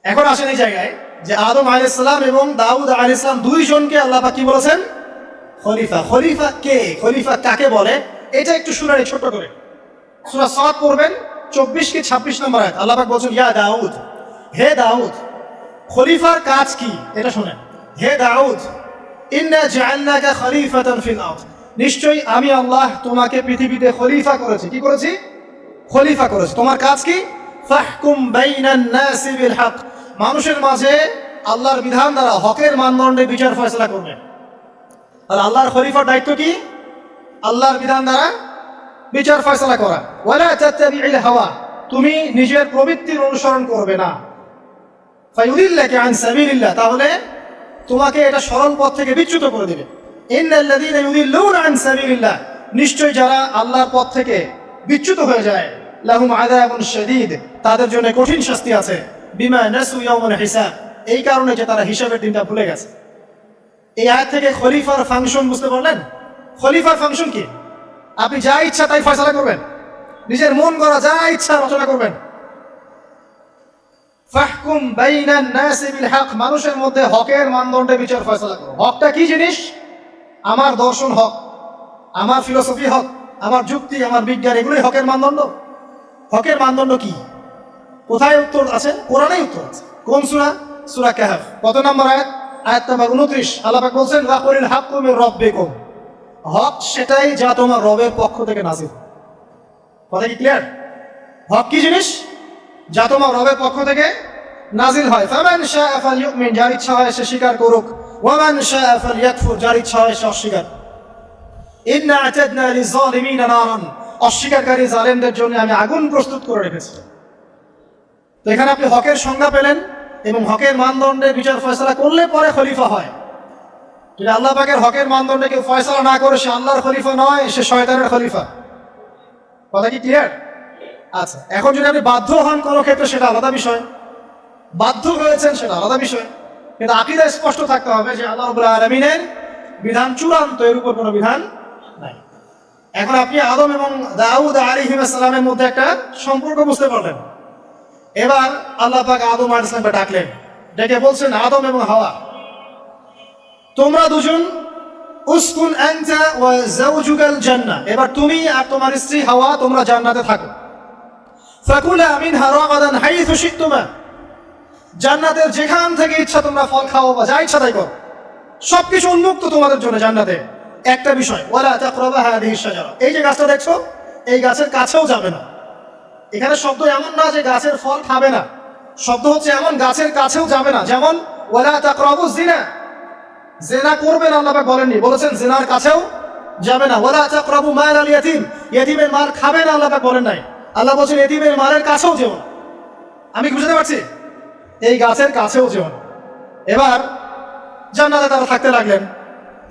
এখন আসেন এই জায়গায় যে আদম আলাইহিস সালাম এবং দাউদ আলাইহিস সালাম দুইজনকে আল্লাহ পাক কি বলেছেন? খলিফা। খলিফা কে? খলিফা কাকে বলে? এটা একটু শুনেন ছোট করে। সূরা সাদ পড়বেন 24 কি 26 নম্বর আয়াত। আল্লাহ পাক বলেছেন, ইয়া দাউদ, হে দাউদ, খলিফার কাজ কি এটা শুনেন। হে দাউদ, ইন্না জাআলনাকা খলিফাতান ফিল আরদ, নিশ্চয়ই আমি আল্লাহ তোমাকে পৃথিবীতে খলিফা করেছি। কি করেছি? খলিফা করেছি। তোমার কাজ কি? ফাহকুম বাইনান নাসি বিল হক, মানুষের মাঝে আল্লাহর বিধান দ্বারা হকের মানদণ্ডে বিচার ফয়সালা করবে। আর আল্লাহর খলিফার দায়িত্ব কি? আল্লাহর বিধান দ্বারা বিচার ফয়সালা করা। ওয়ালা তাত্তাবি'ল হাওয়া, তুমি নিজের প্রবৃত্তির অনুসরণ করবে না। ফায়ুদিল্লাকা আন সাবিলিল্লাহ, তাহলে তোমাকে এটা সরল পথ থেকে বিচ্যুত করে দিবে। ইন্নাল্লাযীনা ইউদিল্লুনা আন সাবিলিল্লাহ, নিশ্চয় যারা আল্লাহর পথ থেকে বিচ্যুত হয়ে যায়, লাহুম আযাবুন শাদীদ, তাদের জন্য কঠিন শাস্তি আছে। বিমা নাসু ইয়াউমুল হিসাব, এই কারণে যে তারা হিসাবের দিনটা ভুলে গেছে। এই আয়াত থেকে খলিফার ফাংশন বুঝতে পারলেন? খলিফার ফাংশন কি? আপনি যা ইচ্ছা তাই ফয়সালা করবেন, নিজের মন গড়া যা ইচ্ছা রচনা করবেন। ফাহকুম বাইনান নাসি বিল হক, মানুষের মধ্যে হকের মানদণ্ডে বিচার ফয়সালা করো। হকটা কি জিনিস? আমার দর্শন হক, আমার ফিলোসফি হক, আমার যুক্তি, আমার বিজ্ঞান, এগুলোই হকের মানদণ্ড। হকের মানদণ্ড কি? কোথায় উত্তর আছে? কোরআনেই উত্তর আছে। কোন সূরা? সূরা কাহফ। কত নম্বর আয়াত? আয়াত নম্বর 29। আল্লাহ পাক বলছেন ওয়াকুলিল হাক্কু মির রাব্বিকুম, হক সেটাই যা তোমার রবের পক্ষ থেকে নাযিল। কথা কি ক্লিয়ার? হক কি জিনিস? যা তোমার রবের পক্ষ থেকে নাযিল হয়। ফামান শাআ ফালইউমিন, যার ইচ্ছা হয় সে স্বীকার করুক, ওয়ামান শাআ ফালইয়াকফুর, যার ইচ্ছা হয় সে অস্বীকার। ইন্না আ'তাদনা লিয-যালিমিনা নারান, অস্বীকারী জালেমদের জন্য আমি আগুন প্রস্তুত করে রেখেছি। তো এখানে আপনি হকের সংজ্ঞা পেলেন এবং হকের মানদণ্ডে বিচার ফয়সালা করলে পরে খলিফা হয়। যদি আল্লাহ পাকের হকের মানদণ্ডে কেউ ফয়সালা না করে সে আল্লাহর খলিফা নয়, সে শয়তানের খলিফা। কথা কি ক্লিয়ার? আচ্ছা, এখন যদি আপনি বাধ্য হন কোনো ক্ষেত্রে সেটা আলাদা বিষয়, বাধ্য হয়েছেন সেটা আলাদা বিষয়, কিন্তু আকীদা স্পষ্ট থাকতে হবে যে আল্লাহ রাব্বুল আলামিনের বিধান চূড়ান্ত, এর উপর কোনো বিধান নাই। এখন আপনি আদম এবং দাউদ আলাইহিস সালামের মধ্যে একটা সম্পর্ক বুঝতে পারলেন। এবার আল্লাহ পাক আদম আলাইহিস সালামকে ডাকলেন, ডেকে বলছেন আদম এবং হাওয়া, তোমরা দুজন উসকুন আনতা ওয়া যাওজুকাল জান্নাহ, এবার তুমি আর তোমার স্ত্রী হাওয়া তোমরা জান্নাতে থাকো। ফাকুলা মিনহা রাগাদান হাইথু শিতুমা, জান্নাতের যেখান থেকে ইচ্ছা তোমরা ফল খাও বা যা ইচ্ছা তাই করো, সবকিছু উন্মুক্ত তোমাদের জন্য জান্নাতে। একটা বিষয়, ওয়ালা তাকরাবা হাদিহিশ শাজারা, এই যে গাছটা দেখছো এই গাছের কাছেও যাবে না। এখানে শব্দ এমন না যে গাছের ফল খাবে না, শব্দ হচ্ছে এমন গাছের কাছেও যাবে না। যেমন ওয়ালা তাকরাবুজ জিনা, জিনা করবে না আল্লাহ পাক বলেননি, বলেছেন জিনার কাছেও যাবে না। ওয়ালা তাকরাবু মাল আল ইয়াতীম, ইয়াতীমের মাল খাবে না আল্লাহ পাক বলেন নাই, আল্লাহ বলেছেন ইয়াতীমের মালের কাছেও যেও না। আমি কি বুঝতে পারছি? এই গাছের কাছেও যেও না। এবার জান্নাতে তারা থাকতে লাগলেন।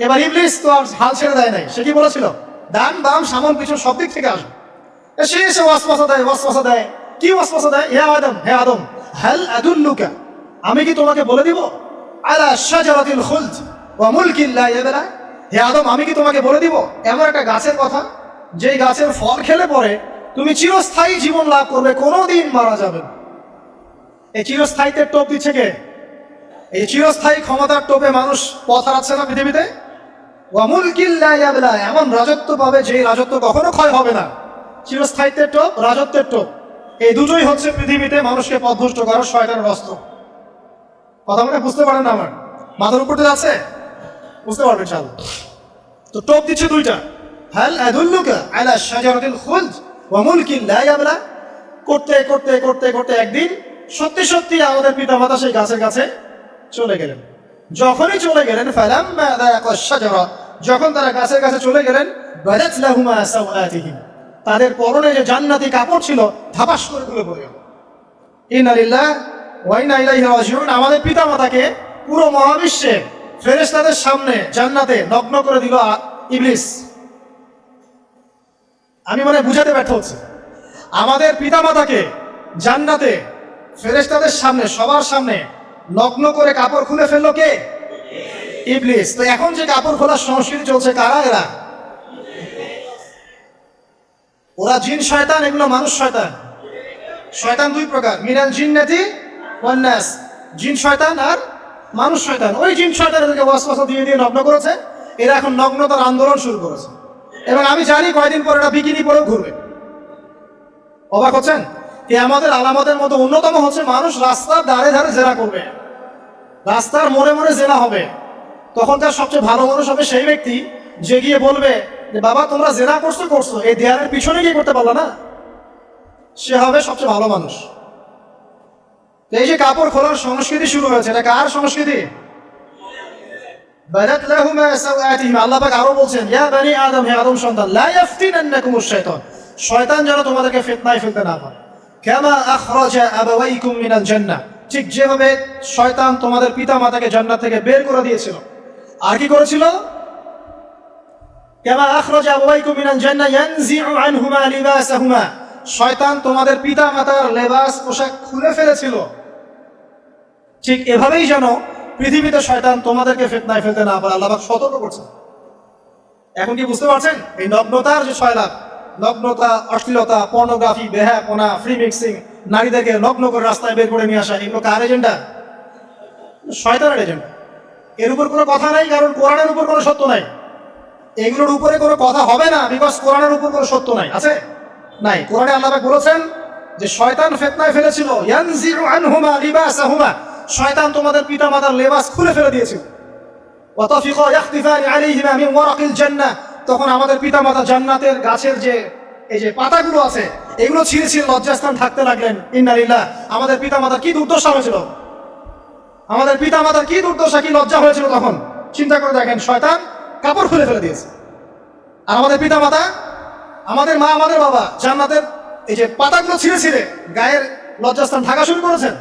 এবার ইবলিস তো আর হাল ছেড়ে দেয় নাই, সে কি বলেছিল? ডান বাম সামন পিছন সব দিক থেকে আসবে। সে এসে ওয়াসওয়াসা দেয়। কি ওয়াসওয়াসা দেয়? হে আদম হাল আদুল্লুকা, আমি কি তোমাকে বলে দিব আলা শাজারাতিল খুলদ ওয়া মুলকিন লা ইয়াবলা, হে আদম আমি কি তোমাকে বলে দিব এমন একটা গাছের কথা যেই গাছের ফল খেলে পরে তুমি চিরস্থায়ী জীবন লাভ করবে, কোনোদিন মারা যাবে না। এই চিরস্থায়িত্বের টোপ দিচ্ছে কে? এই চিরস্থায়ী ক্ষমতার টোপে মানুষ পথ হারাচ্ছে না পৃথিবীতে। ওয়া মুলকিন লা ইয়াবলা, এমন রাজত্ব পাবে যে রাজত্ব কখনো ক্ষয় হবে না। চিরস্থায়িত্বের টোপ, রাজত্বের টোপ, এই দুটোই হচ্ছে পৃথিবীতে মানুষকে পথভ্রষ্ট করার শয়তানের অস্ত্র। কথা মনে বুঝতে পারেন না? আমার মাথার উপর আছে, বুঝতে পারবেন ইনশাআল্লাহ। তো টোপ দিচ্ছে দুইটা, হাল আদুল্লুকা আলা শাজারাতিল খুলদ ওয়া মুলকিন লা ইয়াবলা। করতে করতে করতে করতে একদিন সত্যি আমাদের পিতামাতা সেই গাছের কাছে চলে গেলেন। যখনই চলে গেলেন ফালাম্মা যায়াকাশ শাজারা, যখন তারা গাছের কাছে চলে গেলেন, বাদাত লাহুমা সাওআতিহিম, তাদের পরনে যে জান্নাতি কাপড় ছিল ধাপাস করে খুলে পড়ে গেল। ইন্না লিল্লাহি ওয়া ইন্না ইলাইহি রাজিউন, আমাদের পিতামাতাকে পুরো মহাবিশ্বে ফেরেশতাদের সামনে জান্নাতে নগ্ন করে দিল ইবলিস। আমি মানে বুঝাতে ব্যর্থ হচ্ছি, আমাদের পিতামাতাকে জান্নাতে ফেরেশতাদের সামনে সবার সামনে নগ্ন করে কাপড় খুলে ফেললো কে? ইবলিস। তো এখন যে কাপড় খোলার সংস্কৃতি চলছে, কারা এরা? ওরা জিন শয়তান, এগুলো মানুষ শয়তান। শয়তান দুই প্রকার, মিনাল জিন্নাতি ওয়ান নাস, জিন শয়তান আর মানুষ শয়তান। ওই জিন শয়তান এদেরকে ওয়াসওয়াসা দিয়ে নগ্ন করেছে, এরা এখন নগ্নতার আন্দোলন শুরু করেছে। এবং আমি জানি কয়দিন পরে এটা বিকিনি পরেও ঘুরবে। অবাক হচ্ছেন? কিয়ামতের আলামতের মতো অন্যতম হচ্ছে মানুষ রাস্তার ধারে ধারে জেনা করবে, রাস্তার মোড়ে মোড়ে জেনা হবে। তখন তার সবচেয়ে ভালো মানুষ হবে সেই ব্যক্তি যে গিয়ে বলবে যে বাবা তোমরা জেনা করছো, এই দেয়ালের পিছনে গিয়ে করতে পারলো না, সে হবে সবচেয়ে ভালো মানুষ। এই যে কাপড় খোলার সংস্কৃতি শুরু হয়েছে, এটা কার সংস্কৃতি? বাদাত লাহুমা সাওআতিহিম। আল্লাহ পাক আরো বলছেন ইয়া বানি আদম, হে আদম সন্তান, লা ইয়াফতিনান্নাকুমুশ শাইতান, শয়তান যেন তোমাদেরকে ফিতনায় ফেলতে না পারে। কামা আখরাজা আবাওয়াইকুম মিনাল জান্নাহ, ঠিক যেভাবে শয়তান তোমাদের পিতামাতাকে জান্নাত থেকে বের করে দিয়েছিল। আর কি করেছিল? কামা আখরাজা আবাওয়াইকুম মিনাল জান্নাহ ইয়ানজিউ আনহুমা লিবাসাহুমা, শয়তান তোমাদের পিতামাতার লেবাস পোশাক খুলে ফেলেছিল। ঠিক এভাবেই যেন পৃথিবীতে শয়তান তোমাদেরকে ফিতনায় ফেলতে না পারে, আল্লাহ পাক সতর্ক করছেন। এখন কি বুঝতে পারছেন? এই নগ্নতার যে ছয়লাভ, নগ্নতা, অশ্লীলতা, পর্নোগ্রাফি, বেহায়াপনা, ফ্রি মিক্সিং, নারীদেরকে নগ্ন করে রাস্তায় বের করে নিয়ে আসা, এগুলো কার এজেন্ডা? শয়তানের এজেন্ডা। এর উপর কোনো কথা নাই, কারণ কোরআনের উপর কোনো সত্য নাই। এগুলোর উপরে কোনো কথা হবে না, বিকজ কোরআনের উপর কোনো সত্য নাই। আছে? নাই। কোরআনে আল্লাহ পাক বলেছেন যে শয়তান ফিতনায় ফেলেছিল, ইয়ানজিউ আনহুমা লিবাসাহুমা, শয়তান তোমাদের পিতামাতার লেবাস খুলে ফেলে দিয়েছিল। ওয়া তাফিকা ইয়াখতিফানি আলাইহিমা মিন ওয়ারাকিল জান্নাহ, তখন আমাদের পিতামাতা জান্নাতের গাছের যে এই যে পাতাগুলো আছে এগুলো ছিঁড়ে ছিঁড়ে লজ্জাস্থান থাকতে লাগলেন। ইন্না লিল্লাহ। আমাদের পিতামাতার কি দুর্দশা হয়েছিল, আমাদের পিতামাতার কি দুর্দশা, কি লজ্জা হয়েছিল তখন। চিন্তা করে দেখেন, শয়তান কাপড় খুলে ফেলে দিয়েছে। আর আমাদের পিতামাতা, আমাদের মা, আমাদের বাবা জান্নাতের এই যে পাতাগুলো ছিঁড়ে ছিঁড়ে গায়ের লজ্জাস্থান ঢাকা শুরু করেছেন।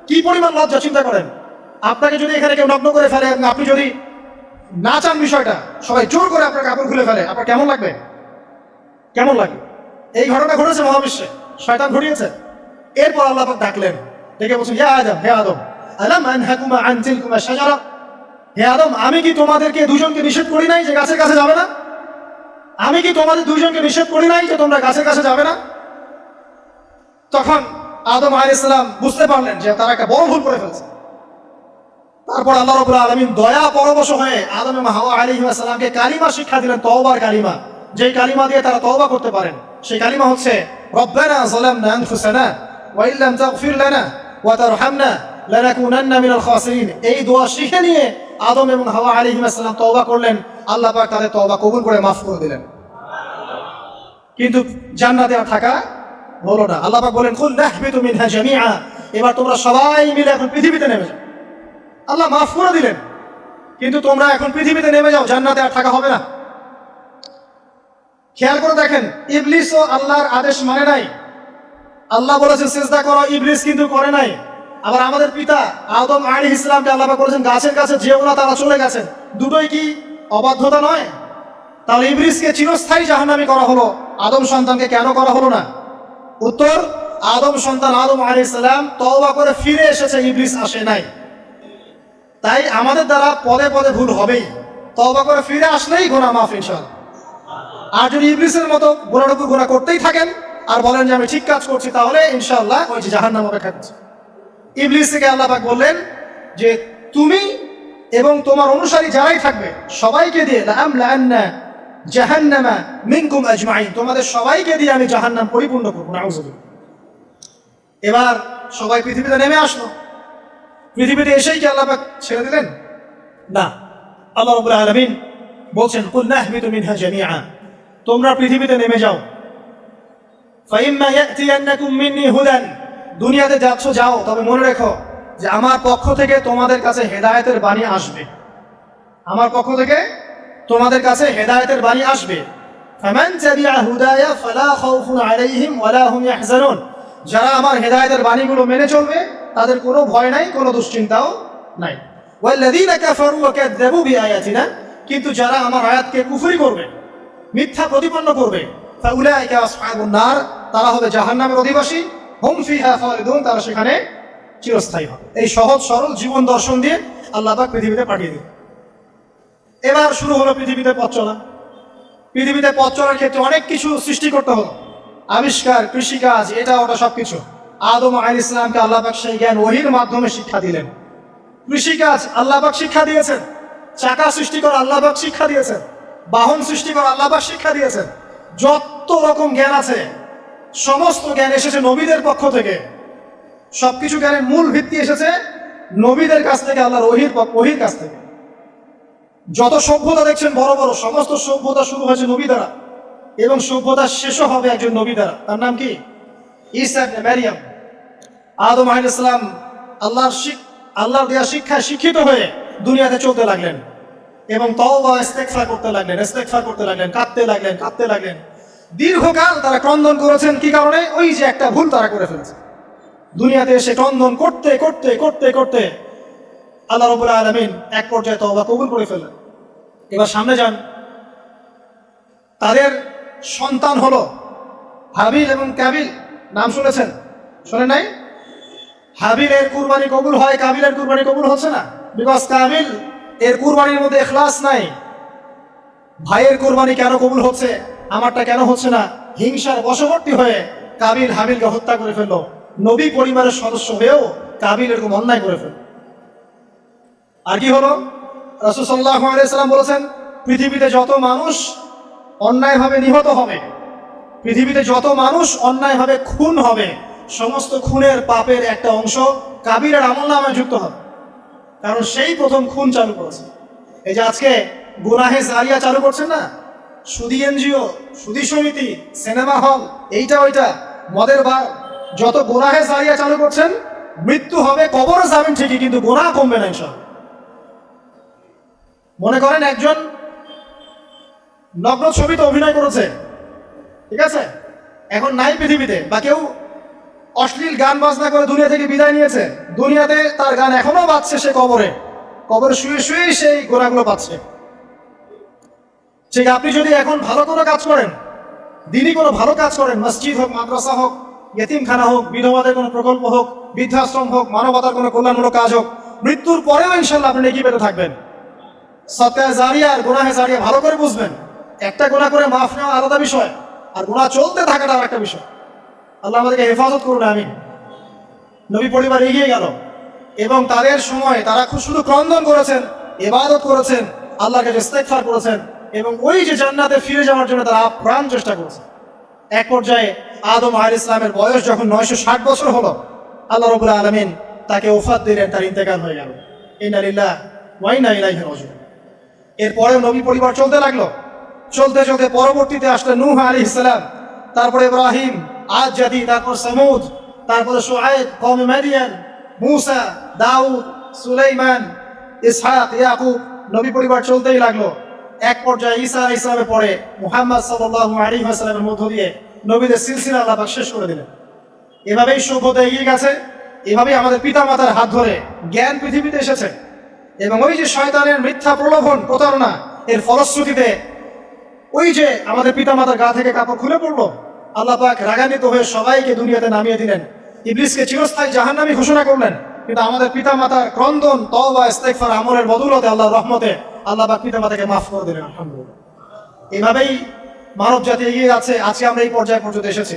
কি পরিমাণ লজ্জা চিন্তা করেন। আপনাকে যদি এখানে কেউ নগ্ন করে ফেলে এবং আপনি যদি না চান বিষয়টা, সবাই জোর করে আপনার কাপড় খুলে ফেলে, আপনার কেমন লাগবে? কেমন লাগবে? এই ঘটনা ঘটেছে মহাবিশ্বে, শয়তান ঘটিয়েছে। এরপর আল্লাহ পাক ডাকলেন, ডেকে বলছেন, ইয়া আদম, হে আদম, আলাম আনহাকুমা আন তিলকুমা শাজারা, হে আদম, আমি কি তোমাদেরকে দুজনকে নিষেধ করি নাই যে গাছের কাছে যাবে না? আমি কি তোমাদের দুইজনকে নিষেধ করি নাই যে তোমরা গাছের কাছে যাবে না? তখন আদম আলাইহিস সালাম বুঝতে পারলেন যে তারা একটা বড় ভুল করে ফেলছে। তারপর আল্লাহ রাব্বুল আলামিন দয়া পরবশ হয়ে আদম এবং হাওয়া আলাইহিস সালামকে কালিমা শিক্ষা দিলেন, তওবার কালিমা, যেই কালিমা দিয়ে তারা তওবা করতে পারেন। সেই কালিমা হচ্ছে রব্বানা যালামনা আনফুসানা ওয়া ইল্লাম তাগফির লানা ওয়া তারহামনা লানাকুনান্না মিনাল খাসিরিন। এই দোয়া শিখে নিয়ে আদম এবং হাওয়া আলাইহিস সালাম তওবা করলেন। আল্লাহ পাক তাদের তওবা কবুল করে মাফ করে দিলেন। কিন্তু জান্নাতে আর থাকা হলো না। আল্লাহ পাক বলেন, কুল নাহবিতু মিনহা জামিআ, এবার তোমরা সবাই মিলে এখন পৃথিবীতে নেমে যাও। আল্লাহ মাফ করে দিলেন, কিন্তু তোমরা এখন পৃথিবীতে নেমে যাও, জান্নাতে আর থাকা হবে না। খেয়াল করে দেখেন, ইবলিসও আল্লাহর আদেশ মানে নাই। আল্লাহ বলেছেন সিজদা করো, ইবলিস কিন্তু করে নাই। আবার আমাদের পিতা আদম আলাইহিস সালামকে আল্লাহ পাক বলেছেন গাছের কাছে যেও না, তারা চলে গেছেন। দুটোই কি অবাধ্যতা নয়? তাহলে ইবলিসকে চিরস্থায়ী জাহান্নামী করা হলো, আদম সন্তানকে কেন করা হলো না? উত্তর, আদম সন্তান আদম আলাইহিস সালাম তওবা করে ফিরে এসেছে, ইবলিস আসে নাই। তাই আমাদের দ্বারা পদে পদে ভুল হবেই, তওবা করে ফিরে আসলেই গুনাহ মাফ ইনশাআল্লাহ। আর যদি ইবলিসের মতো গুনার উপর গুনাহ করতেই থাকেন আর বলেন যে আমি ঠিক কাজ করছি, তাহলে ইনশাআল্লাহ ওই যে জাহান্নাম অপেক্ষা করছে। ইবলিস থেকে আল্লাহ পাক বললেন যে তুমি এবং তোমার অনুসারী যারাই থাকবে সবাইকে দিয়ে লাআমলাআন্না জাহান্নামা মিনকুম আজমাইন, তোমাদের সবাইকে দিয়ে আমি জাহান্নাম পরিপূর্ণ করব। নাউযুবিল্লাহ। এবার সবাই পৃথিবীতে নেমে আসলো। পৃথিবীতে এসেই কি আল্লাহ পাক ছেড়ে দিলেন? না। আল্লাহ রাব্বুল আলামিন বলছেন, কুল নাহবিতু মিনহা জামিআ, তোমরা পৃথিবীতে নেমে যাও। ফাইম্মা ইয়াতিয়ান্নাকুম মিন্নি হুদান, দুনিয়াতে যাচ্ছ যাও, তবে মনে রেখো যে আমার পক্ষ থেকে তোমাদের কাছে হেদায়েতের বাণী আসবে। আমার পক্ষ থেকে তোমাদের কাছে হেদায়েতের বাণী আসবে। ফামান তাবিআ হুদায়া ফালা খাউফুন আলাইহিম ওয়ালা হুম ইয়াহজানুন, যারা আমার হেদায়েতের বাণীগুলো মেনে চলবে তাদের কোনো ভয় নাই, কোনো দুশ্চিন্তাও নাই। ওয়াল্লাযীনা কাফারু ওয়া কাযযাবু বিআয়াতিনা, কিন্তু যারা আমার আয়াতকে কুফরি করবে, মিথ্যা প্রতিপন্ন করবে, ফাউলাইকা আসহাবুন নার, তারা হবে জাহান্নামের অধিবাসী। হুম ফিহা খালিদুন, তারা সেখানে চিরস্থায়ী হবে। এই সহজ সরল জীবন দর্শন দিয়ে আল্লাহ পাক পৃথিবীতে পাঠিয়ে দিলেন। এবার শুরু হলো পৃথিবীতে পথ চলা। পৃথিবীতে পথ চলার ক্ষেত্রে অনেক কিছু সৃষ্টি করতে হলো, আবিষ্কার, কৃষিকাজ, এটা ওটা সবকিছু। আদম আলাইহিস সালামকে আল্লাহ পাক সেই জ্ঞান ওহীর মাধ্যমে শিক্ষা দিলেন। কৃষিকাজ আল্লাহ পাক শিক্ষা দিয়েছেন, চাকা সৃষ্টি করা আল্লাহ পাক শিক্ষা দিয়েছেন, বাহন সৃষ্টি করা আল্লাহ পাক শিক্ষা দিয়েছেন। যত রকম জ্ঞান আছে সমস্ত জ্ঞান এসেছে নবীদের পক্ষ থেকে। সবকিছু জ্ঞানের মূল ভিত্তি এসেছে নবীদের কাছ থেকে, আল্লাহর ওহীর কাছ থেকে। যত সভ্যতা দেখছেন বড় বড়, সমস্ত সভ্যতা শুরু হয়েছে নবী দ্বারা, এবং সভ্যতা শেষও হবে একজন নবী দ্বারা। তার নাম কি? ঈসা ইবনে মারইয়াম। আদম আলাইহিস সালাম আল্লাহর দেয়া শিক্ষায় শিক্ষিত হয়ে দুনিয়াতে চলতে লাগলেন এবং তওবা ইস্তেগফার করতে লাগলেন, কাঁদতে লাগলেন। দীর্ঘকাল তারা ক্রন্দন করেছেন। কি কারণে? ওই যে একটা ভুল তারা করে ফেলেছে। দুনিয়াতে এসে ক্রন্দন করতে আল্লাহ রাব্বুল আলামিন এক পর্যায়ে তওবা কবুল করে ফেললেন। এবার সামনে যান। তাদের সন্তান হলো হাবিল এবং কাবিল। নাম শুনেছেন? শোনেন নাই? হাবিলের কুরবানি কবুল হয়, কাবিলের কুরবানি কবুল হচ্ছে না। বিকজ কাবিল এর কুরবানির মধ্যে ইখলাস নাই। ভাইয়ের কুরবানি কেন কবুল হচ্ছে, আমারটা কেন হচ্ছে না? হিংসার বশবর্তী হয়ে কাবিল হাবিলকে হত্যা করে ফেললো। নবী পরিবারের সদস্য হয়েও কাবিল এরকম অন্যায় করে ফেলে। আর কি হলো, রাসূল সাল্লাল্লাহু আলাইহি সাল্লাম বলেছেন, পৃথিবীতে যত মানুষ অন্যায়ভাবে নিহত হবে, পৃথিবীতে যত মানুষ অন্যায়ভাবে খুন হবে, সমস্ত খুনের পাপের একটা অংশ কাবিলের আমলনামায় যুক্ত হবে। কারণ সেই প্রথম খুন চালু করেছে। এই যে আজকে গুনাহে জারিয়া চালু করছেন না, সুদী এনজিও, সুদী সমিতি, সিনেমা হল, এইটা ওইটা, মদের বার, যত গুনাহে জারিয়া চালু করছেন, মৃত্যু হবে, কবর যাবেন ঠিকই, কিন্তু গুনাহ কমবে না ইনশাআল্লাহ। মনে করেন একজন নগ্ন ছবিতে অভিনয় করেছে, ঠিক আছে, এখন নাই পৃথিবীতে, বা কেউ অশ্লীল গান বাজনা করে দুনিয়া থেকে বিদায় নিয়েছে, দুনিয়াতে তার গান এখনো বাজছে, সে কবরে শুয়ে শুয়েই সেই গোনাগুলো পাচ্ছে। ঠিক আপনি যদি এখন ভালো কোনো কাজ করেন, দিনই কোনো ভালো কাজ করেন, মসজিদ হোক, মাদ্রাসা হোক, ইয়েতিমখানা হোক, বিধবাদের কোনো প্রকল্প হোক, বৃদ্ধাশ্রম হোক, মানবতার কোনো কল্যাণমূলক কাজ হোক, মৃত্যুর পরেও ইনশাল্লাহ আপনি নেকি পেতে থাকবেন। সদকায়ে জারিয়া আর গুনাহে জারিয়া ভালো করে বুঝবেন। একটা গুনাহ করে মাফ নেওয়া আলাদা বিষয়, আর গুনাহ চলতে থাকাটা আর একটা বিষয়। আল্লাহ আমাদেরকে হেফাজত করুন, আমিন। নবী পরিবার এগিয়ে গেল এবং তাদের সময় তারা খুব শুধু ক্রন্দন করেছেন, ইবাদত করেছেন, আল্লাহর কাছে ইস্তেগফার করেছেন এবং ওই যে জান্নাতে ফিরে যাওয়ার জন্য তারা আপ্রাণ চেষ্টা করেছেন। এক পর্যায়ে আদম আলাইহিস সালামের বয়স যখন 960 বছর হলো, আল্লাহ রাব্বুল আলামিন তাকে ওফাত দিলেন, তার ইন্তেকাল হয়ে গেল। ইন্না লিল্লাহি ওয়া ইন্না ইলাইহি রাজিউন। এরপরে নবী পরিবার চলতে লাগলো, চলতে চলতে পরবর্তীতে আসলেন নূহ আলাইহিস সালাম, তারপরে ইব্রাহিম, আদ জাদি, তারপর সামুদ, তারপরে শুআয়ব, কওমে মাদিয়ান, মূসা, দাউদ, সুলাইমান, ইসহাক, ইয়াকুব, নবী পরিবার চলতেই লাগলো। এক পর্যায়ে ঈসা আলাইহিস সালামের পরে মুহাম্মদ সাল্লাল্লাহু আলাইহি ওয়াসাল্লামের মধ্য দিয়ে নবীদের সিলসিলা আল্লাহ পাক শেষ করে দিলেন। এভাবেই সভ্যতা এগিয়ে গেছে, এভাবেই আমাদের পিতামাতার হাত ধরে জ্ঞান পৃথিবীতে এসেছে। এবং ওই যে শয়তানের মিথ্যা প্রলোভন, প্রতারণা, এর ফলশ্রুতিতে ওই যে আমাদের পিতামাতার গা থেকে কাপড় খুলে পড়লো, আল্লাহ পাক রাগান্বিত হয়ে সবাইকে দুনিয়াতে নামিয়ে দিলেন, ইবলিসকে চিরস্থায়ী জাহান্নামী ঘোষণা করলেন। কিন্তু আমাদের পিতামাতার ক্রন্দন, তওবা, ইস্তেগফার, আমলের বদৌলতে, আল্লাহর রহমতে আল্লাহ পাক পিতামাতাকে মাফ করে দিলেন, আলহামদুলিল্লাহ। এভাবেই মানব জাতি এগিয়ে যাচ্ছে। আজকে আমরা এই পর্যায়ে পর্যন্ত এসেছি।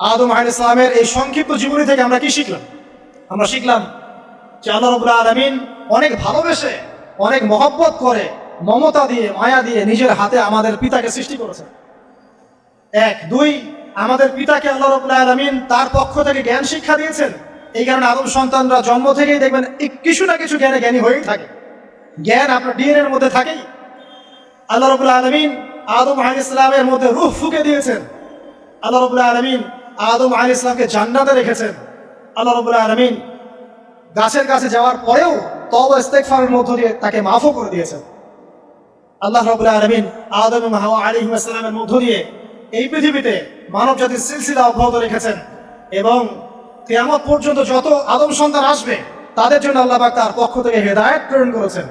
আদম আলাইহিস সালামের এই সংক্ষিপ্ত জীবনী থেকে আমরা কি শিখলাম? আমরা শিখলাম যে আল্লাহ রাব্বুল আলামিন অনেক ভালোবেসে, অনেক মহব্বত করে, মমতা দিয়ে, মায়া দিয়ে নিজের হাতে আমাদের পিতাকে সৃষ্টি করেছেন। এক, দুই, আমাদের পিতাকে আল্লাহ রাব্বুল আলামিন তার পক্ষ থেকে জ্ঞান শিক্ষা দিয়েছেন। এই কারণে আদম সন্তানরা জন্ম থেকেই দেখবেন কিছু না কিছু জ্ঞানে জ্ঞানী হয়েই থাকে। জ্ঞান আপনার ডিএনএ এর মধ্যে থাকেই। আল্লাহ রাব্বুল আলামিন আদম আলাইহিস সালামের মধ্যে রূহ ফুঁকে দিয়েছেন। আল্লাহ রাব্বুল আলামিন আদম আলাইহিস সালামকে জান্নাতে রেখেছেন। আল্লাহ রাব্বুল আলামিন গাছের কাছে যাওয়ার পরেও তওবা ইস্তেগফারের মধ্য দিয়ে তাকে মাফও করে দিয়েছেন। আল্লাহ রাব্বুল আলামিন আদম এবং হাওয়া আলাইহিস সালামের মধ্য দিয়ে এই পৃথিবীতে মানব জাতির সিলসিলা অব্যাহত রেখেছেন এবং কিয়ামত পর্যন্ত যত আদম সন্তান আসবে তাদের জন্য আল্লাহ পাক তার পক্ষ থেকে হেদায়েত প্রেরণ করেছেন।